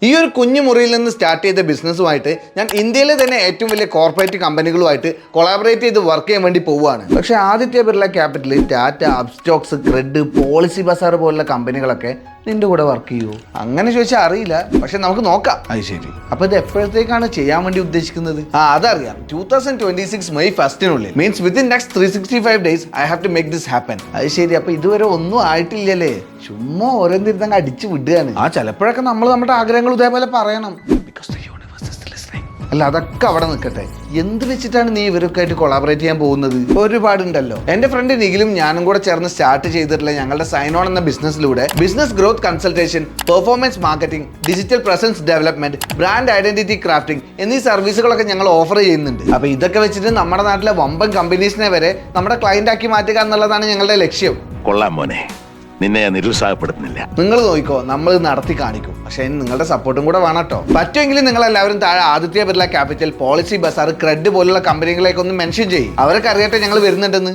ഈ ഒരു കുഞ്ഞു മുറിയിൽ നിന്ന് സ്റ്റാർട്ട് ചെയ്ത ബിസിനസ്സുമായിട്ട് ഞാൻ ഇന്ത്യയിലെ തന്നെ ഏറ്റവും വലിയ കോർപ്പറേറ്റ് കമ്പനികളുമായിട്ട് കൊളാബറേറ്റ് ചെയ്ത് വർക്ക് ചെയ്യാൻ വേണ്ടി പോവുകയാണ്. പക്ഷേ Aditya Birla capital, Tata, Upstox, Cred, policy Bazaar പോലുള്ള കമ്പനികളൊക്കെ നിന്റെ കൂടെ വർക്ക് ചെയ്യുമോ? അങ്ങനെ ചോദിച്ചാൽ അറിയില്ല, പക്ഷെ നമുക്ക് നോക്കാം. അത് ശരി. അപ്പൊ ഇത് എപ്പോഴത്തേക്കാണ് ചെയ്യാൻ വേണ്ടി ഉദ്ദേശിക്കുന്നത്? അതറിയാം, 2026 May 1 means within next 365 days I have to make this happen. അത് ശരി. അപ്പൊ ഇതുവരെ ഒന്നും ആയിട്ടില്ലല്ലേ? ചുമ്മാ ഓരോന്നിരുന്നങ്ങ് അടിച്ചു വിടുകയാണ്. ചിലപ്പോഴൊക്കെ നമ്മൾ നമ്മുടെ ആഗ്രഹങ്ങൾ ഇതേപോലെ പറയണം. അല്ല, അതൊക്കെ അവിടെ നിൽക്കട്ടെ. എന്ത് വെച്ചിട്ടാണ് നീ ഇവരൊക്കെ ആയിട്ട് കൊളാബറേറ്റ് ചെയ്യാൻ പോകുന്നത്? ഒരുപാടുണ്ടല്ലോ. എന്റെ ഫ്രണ്ട് നിഖിലും ഞാനും കൂടെ ചേർന്ന് സ്റ്റാർട്ട് ചെയ്തിട്ടുള്ള ഞങ്ങളുടെ സൈൻ ഓൺ എന്ന ബിസിനസ്സിലൂടെ business growth consultation, performance marketing, digital presence development, brand identity crafting എന്നീ സർവീസുകളൊക്കെ ഞങ്ങൾ ഓഫർ ചെയ്യുന്നുണ്ട്. അപ്പൊ ഇതൊക്കെ വെച്ചിട്ട് നമ്മുടെ നാട്ടിലെ വമ്പൻ കമ്പനീസിനെ വരെ നമ്മുടെ ക്ലയന്റ് ആക്കി മാറ്റുക എന്നുള്ളതാണ് ഞങ്ങളുടെ ലക്ഷ്യം. കൊള്ളാം മോനെ, നിന്നെ നിരുത്സാഹപ്പെടുത്തുന്നില്ല. നിങ്ങൾ നോക്കിക്കോ, നമ്മൾ നടത്തി കാണിക്കും. പക്ഷെ നിങ്ങളുടെ സപ്പോർട്ടും കൂടെ വേണം കേട്ടോ. പറ്റുമെങ്കിൽ നിങ്ങൾ എല്ലാവരും താഴെ Aditya Birla capital, policy Bazaar, Cred പോലുള്ള കമ്പനികളേക്കൊന്ന് മെൻഷൻ ചെയ്യും. അവരൊക്കെ അറിയട്ടെ ഞങ്ങൾ വരുന്നുണ്ടെന്ന്.